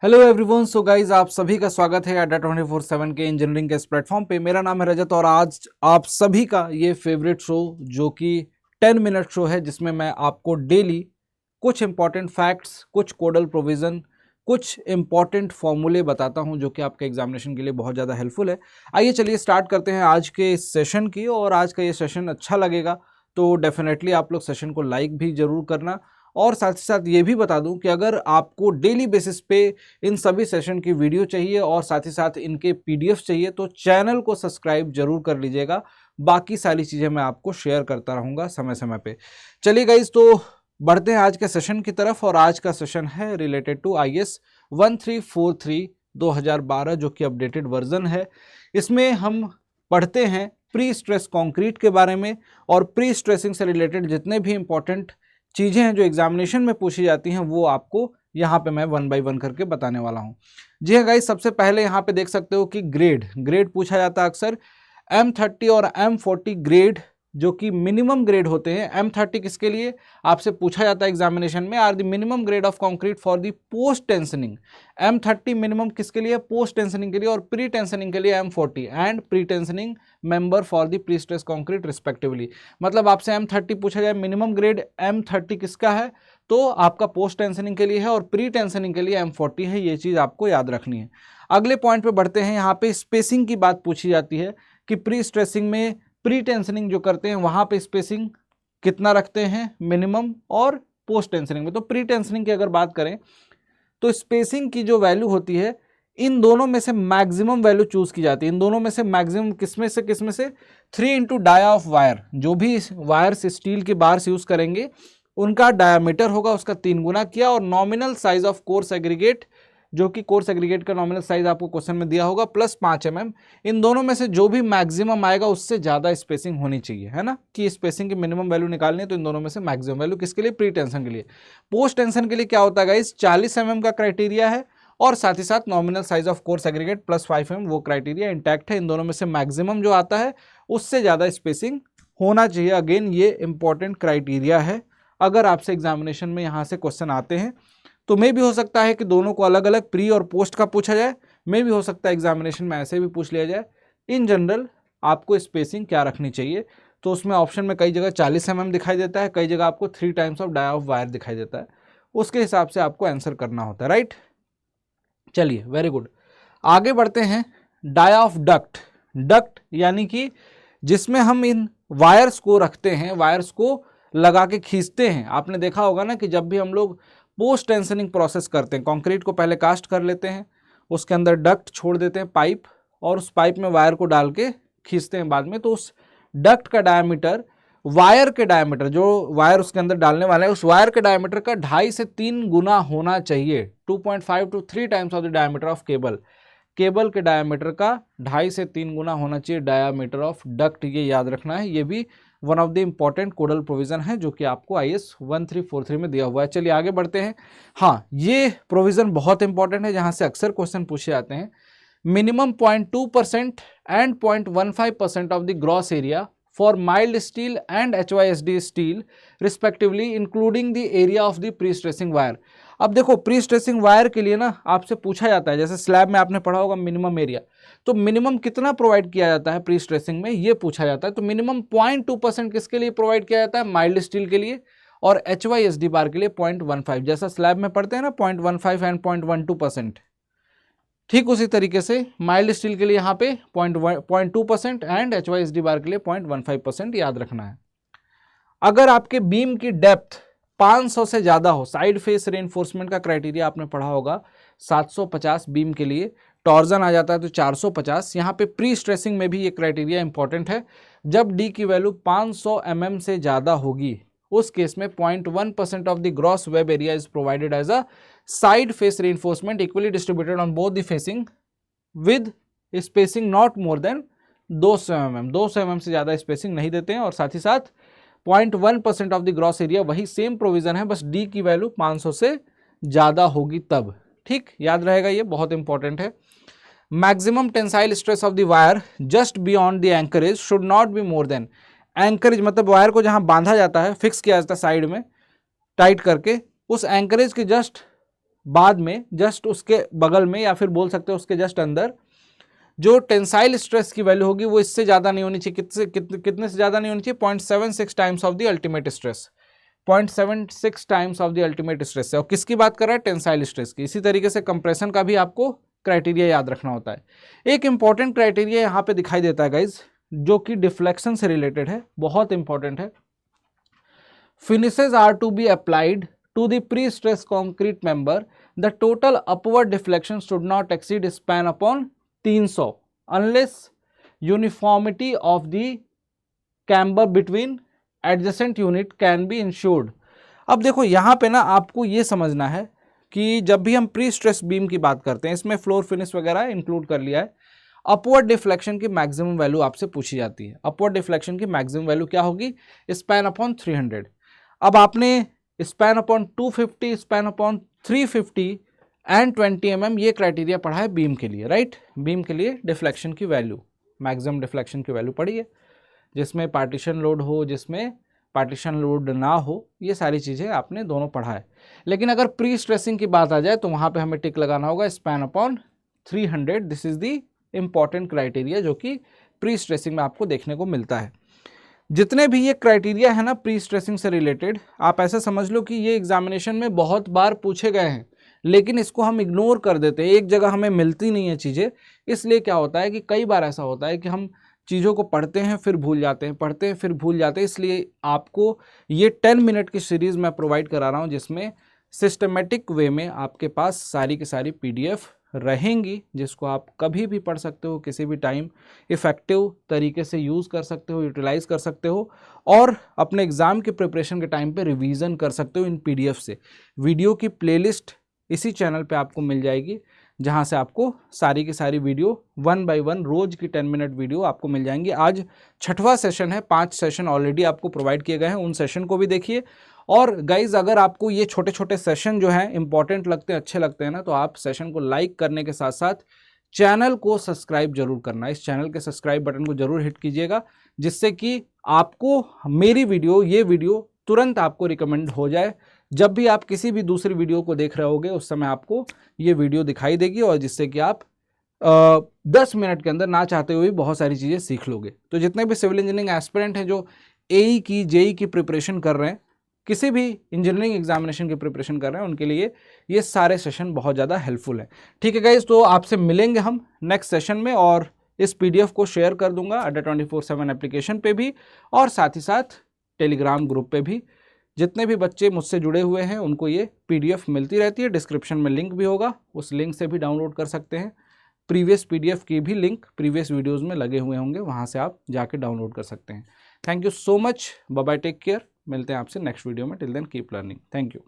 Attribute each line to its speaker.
Speaker 1: Hello everyone. So guys आप सभी का स्वागत है अड्डा 24/7 के इंजीनियरिंग के इस प्लेटफॉर्म पे। मेरा नाम है रजत और आज आप सभी का ये फेवरेट शो जो कि 10 मिनट शो है, जिसमें मैं आपको डेली कुछ इंपॉर्टेंट फैक्ट्स, कुछ कोडल प्रोविज़न, कुछ इंपॉर्टेंट फॉर्मूले बताता हूं जो कि आपके एग्जामिनेशन के लिए बहुत ज़्यादा हेल्पफुल है। आइए चलिए स्टार्ट करते हैं आज के इस सेशन की। और आज का ये सेशन अच्छा लगेगा तो डेफिनेटली आप लोग सेशन को लाइक भी ज़रूर करना। और साथ ही साथ ये भी बता दूं कि अगर आपको डेली बेसिस पे इन सभी सेशन की वीडियो चाहिए और साथ ही साथ इनके पीडीएफ चाहिए तो चैनल को सब्सक्राइब जरूर कर लीजिएगा। बाकी सारी चीज़ें मैं आपको शेयर करता रहूँगा समय समय पे। चलिए गाइज, तो बढ़ते हैं आज के सेशन की तरफ। और आज का सेशन है रिलेटेड टू IAS 1343 2012 जो कि अपडेटेड वर्जन है। इसमें हम पढ़ते हैं प्री स्ट्रेस कंक्रीट के बारे में और प्री स्ट्रेसिंग से रिलेटेड जितने भी इंपॉर्टेंट चीज़ें हैं जो एग्जामिनेशन में पूछी जाती हैं वो आपको यहाँ पे मैं 1 बाय 1 करके बताने वाला हूँ। जी हाँ गाइस, सबसे पहले यहाँ पे देख सकते हो कि ग्रेड पूछा जाता है अक्सर। M30 और M40 ग्रेड जो कि मिनिमम ग्रेड होते हैं। M30 किसके लिए आपसे पूछा जाता है एग्जामिनेशन में, are the minimum grade of concrete for the post tensioning. M30 minimum किसके लिए, पोस्ट टेंशनिंग के लिए, और प्री टेंशनिंग के लिए M40 and pre tensioning member for the pre stress concrete respectively. मतलब आपसे M30 पूछा जाए, मिनिमम ग्रेड M30 किसका है तो आपका पोस्ट टेंशनिंग के लिए है और प्री टेंशनिंग के लिए M40 है। ये चीज़ आपको याद रखनी है। अगले पॉइंट पे बढ़ते हैं। यहाँ पे स्पेसिंग की बात पूछी जाती है कि प्री स्ट्रेसिंग में प्री टेंशनिंग जो करते हैं वहाँ पे स्पेसिंग कितना रखते हैं मिनिमम, और पोस्ट टेंशनिंग में। तो प्री टेंशनिंग की अगर बात करें तो स्पेसिंग की जो वैल्यू होती है इन दोनों में से मैक्सिमम वैल्यू चूज की जाती है। इन दोनों में से मैक्सिमम किसमें से 3 इंटू डाया ऑफ वायर। जो भी वायर्स स्टील के बार्स यूज करेंगे उनका डायामीटर होगा उसका 3 गुना किया, और nominal size of coarse aggregate जो कि कोर्स एग्रीगेट का नॉमिनल साइज आपको क्वेश्चन में दिया होगा प्लस 5 mm। इन दोनों में से जो भी मैक्सिमम आएगा उससे ज़्यादा स्पेसिंग होनी चाहिए, है ना, कि स्पेसिंग की मिनिमम वैल्यू निकालनी है। तो इन दोनों में से मैक्सिमम वैल्यू किसके लिए, प्री टेंशन के लिए। पोस्ट टेंशन के लिए क्या होता है गाइस, 40 mm का क्राइटेरिया है और साथ ही साथ nominal size of coarse aggregate plus 5 mm वो क्राइटेरिया इंटैक्ट है। इन दोनों में से मैक्सिमम जो आता है उससे ज़्यादा स्पेसिंग होना चाहिए। अगेन ये इंपॉर्टेंट क्राइटेरिया है। अगर आपसे एग्जामिनेशन में यहाँ से क्वेश्चन आते हैं तो मे भी हो सकता है कि दोनों को अलग अलग प्री और पोस्ट का पूछा जाए, मे भी हो सकता है एग्जामिनेशन में ऐसे भी पूछ लिया जाए। इन जनरल आपको स्पेसिंग क्या रखनी चाहिए, तो उसमें ऑप्शन में कई जगह 40 mm दिखाई देता है, कई जगह आपको 3 times of dia of wire दिखाई देता है। उसके हिसाब से आपको आंसर करना होता है, राइट। चलिए, वेरी गुड, आगे बढ़ते हैं। डाया ऑफ डक्ट यानी कि जिसमें हम इन वायर्स को रखते हैं, वायर्स को लगा के खींचते हैं। आपने देखा होगा ना कि जब भी हम लोग पोस्ट टेंशनिंग प्रोसेस करते हैं, कंक्रीट को पहले कास्ट कर लेते हैं, उसके अंदर डक्ट छोड़ देते हैं पाइप, और उस पाइप में वायर को डाल के खींचते हैं बाद में। तो उस डक्ट का डायमीटर वायर के डायमीटर, जो वायर उसके अंदर डालने वाला है उस वायर के डायमीटर का 2.5 से 3 गुना होना चाहिए। 2.5 to 3 times of the diameter of cable के डायमीटर का 2.5 से 3 गुना होना चाहिए डायमीटर ऑफ डक्ट। ये याद रखना है। ये भी one of the important codal provision है जो कि आपको IAS 1343 में दिया हुआ है। चलिए आगे बढ़ते हैं। हाँ, ये प्रोविजन बहुत इंपॉर्टेंट है जहां से अक्सर क्वेश्चन पूछे जाते हैं। Minimum 0.2% and 0.15% of the gross area for mild steel and HYSD steel respectively including the area of the pre stressing wire. अब देखो, प्री स्ट्रेसिंग वायर के लिए ना आपसे पूछा जाता है, जैसे स्लैब में आपने पढ़ा होगा मिनिमम एरिया, तो मिनिमम कितना प्रोवाइड किया जाता है प्री स्ट्रेसिंग में, ये पूछा जाता है। तो मिनिमम 0.2% किसके लिए प्रोवाइड किया जाता है, माइल्ड स्टील के लिए, और HYSD बार के लिए 0.15। जैसा स्लैब में पढ़ते हैं ना 0.15 एंड 0.12%, ठीक उसी तरीके से माइल्ड स्टील के लिए यहाँ पे 0.2% एंड HYSD बार के लिए 0.15% याद रखना है। अगर आपके बीम की डेप्थ 500 से ज़्यादा हो, साइड फेस रेनफोर्समेंट का क्राइटेरिया आपने पढ़ा होगा 750 बीम के लिए, टॉर्जन आ जाता है तो 450। यहाँ पे प्री स्ट्रेसिंग में भी ये क्राइटेरिया इंपॉर्टेंट है। जब डी की वैल्यू 500 mm से ज़्यादा होगी उस केस में 0.1% of the gross web area is provided as a side face reinforcement equally distributed on both the facing with spacing not more than 200 mm। 200 mm से ज़्यादा स्पेसिंग नहीं देते हैं। और साथ ही साथ 0.1% ऑफ द ग्रॉस एरिया, वही सेम प्रोविजन है, बस डी की वैल्यू 500 से ज़्यादा होगी तब। ठीक, याद रहेगा, ये बहुत इंपॉर्टेंट है। Maximum tensile stress of the wire just beyond the anchorage should not be more than, anchorage मतलब वायर को जहां बांधा जाता है, फिक्स किया जाता है साइड में टाइट करके, उस एंकरेज के जस्ट बाद में जस्ट उसके बगल में या फिर बोल सकते हो उसके जस्ट अंदर जो टेंसाइल स्ट्रेस की वैल्यू होगी वो इससे ज़्यादा नहीं होनी चाहिए। कितने से ज़्यादा नहीं होनी चाहिए? 0.76 times of the ultimate stress. 0.76 times of the ultimate stress है। और किसकी बात कर रहा है? टेंसाइल स्ट्रेस की। इसी तरीके से कंप्रेशन का भी आपको क्राइटेरिया याद रखना होता है। एक इंपॉर्टेंट क्राइटेरिया यहाँ पे दिखाई देता है गाइज, जो कि डिफ्लेक्शन से रिलेटेड है, बहुत इंपॉर्टेंट है। Finishes are to be applied to the pre-stress concrete member, the total upward deflection should not exceed span upon 300 unless uniformity of the camber between adjacent unit can be ensured। अब देखो यहाँ पे ना आपको ये समझना है कि जब भी हम प्री स्ट्रेस बीम की बात करते हैं, इसमें फ्लोर फिनिश वगैरह इंक्लूड कर लिया है, अपवर्ड डिफ्लेक्शन की मैक्सिमम वैल्यू आपसे पूछी जाती है। अपवर्ड डिफ्लेक्शन की मैक्सिमम वैल्यू क्या होगी? Span upon 300। अब आपने span upon 250, span upon 350 and 20 mm ये क्राइटेरिया पढ़ा है बीम के लिए, राइट? बीम के लिए डिफ्लेक्शन की वैल्यू, मैक्सिमम डिफ्लेक्शन की वैल्यू पढ़ी है, जिसमें पार्टीशन लोड हो, जिसमें पार्टीशन लोड ना हो, ये सारी चीज़ें आपने दोनों पढ़ा है। लेकिन अगर प्री स्ट्रेसिंग की बात आ जाए तो वहाँ पे हमें टिक लगाना होगा span upon 300। This is the important criteria जो कि प्री स्ट्रेसिंग में आपको देखने को मिलता है। जितने भी ये क्राइटेरिया है ना प्री स्ट्रेसिंग से रिलेटेड, आप ऐसा समझ लो कि ये एग्जामिनेशन में बहुत बार पूछे गए हैं, लेकिन इसको हम इग्नोर कर देते हैं, एक जगह हमें मिलती नहीं है चीज़ें। इसलिए क्या होता है कि कई बार ऐसा होता है कि हम चीज़ों को पढ़ते हैं फिर भूल जाते हैं, पढ़ते हैं फिर भूल जाते हैं। इसलिए आपको ये 10 मिनट की सीरीज़ मैं प्रोवाइड करा रहा हूँ, जिसमें सिस्टमेटिक वे में आपके पास सारी की सारी PDF रहेंगी, जिसको आप कभी भी पढ़ सकते हो, किसी भी टाइम इफ़ेक्टिव तरीके से यूज़ कर सकते हो, यूटिलाइज़ कर सकते हो, और अपने एग्ज़ाम के प्रिपरेशन के टाइम पे रिवीजन कर सकते हो इन PDF से। वीडियो की प्लेलिस्ट इसी चैनल पे आपको मिल जाएगी, जहाँ से आपको सारी की सारी वीडियो 1 by 1 रोज़ की 10 मिनट वीडियो आपको मिल जाएंगी। आज 6वां सेशन है, 5 सेशन ऑलरेडी आपको प्रोवाइड किए गए हैं, उन सेशन को भी देखिए। और गाइज अगर आपको ये छोटे छोटे सेशन जो हैं इंपॉर्टेंट लगते हैं, अच्छे लगते हैं ना, तो आप सेशन को लाइक करने के साथ साथ चैनल को सब्सक्राइब जरूर करना। इस चैनल के सब्सक्राइब बटन को जरूर हिट कीजिएगा, जिससे कि आपको मेरी वीडियो, ये वीडियो तुरंत आपको रिकमेंड हो जाए। जब भी आप किसी भी दूसरी वीडियो को देख रहे होगे उस समय आपको ये वीडियो दिखाई देगी, और जिससे कि आप 10 मिनट के अंदर ना चाहते हुए बहुत सारी चीज़ें सीख लोगे। तो जितने भी सिविल इंजीनियरिंग एस्पिरेंट हैं जो AE की, JEE की प्रिपरेशन कर रहे हैं, किसी भी इंजीनियरिंग एग्जामिनेशन की प्रिपरेशन कर रहे हैं, उनके लिए ये सारे सेशन बहुत ज़्यादा हेल्पफुल है। ठीक है गाइज, तो आपसे मिलेंगे हम नेक्स्ट सेशन में, और इस PDF को शेयर कर दूंगा अड्डा 24/7 एप्लीकेशन पे भी, और साथ ही साथ टेलीग्राम ग्रुप पे भी। जितने भी बच्चे मुझसे जुड़े हुए हैं उनको ये PDF मिलती रहती है। डिस्क्रिप्शन में लिंक भी होगा, उस लिंक से भी डाउनलोड कर सकते हैं। प्रीवियस PDF की भी लिंक प्रीवियस वीडियोज़ में लगे हुए होंगे, वहाँ से आप जाके डाउनलोड कर सकते हैं। Thank you so much, bye bye, take care. मिलते हैं आपसे नेक्स्ट वीडियो में। Till then keep learning. Thank you.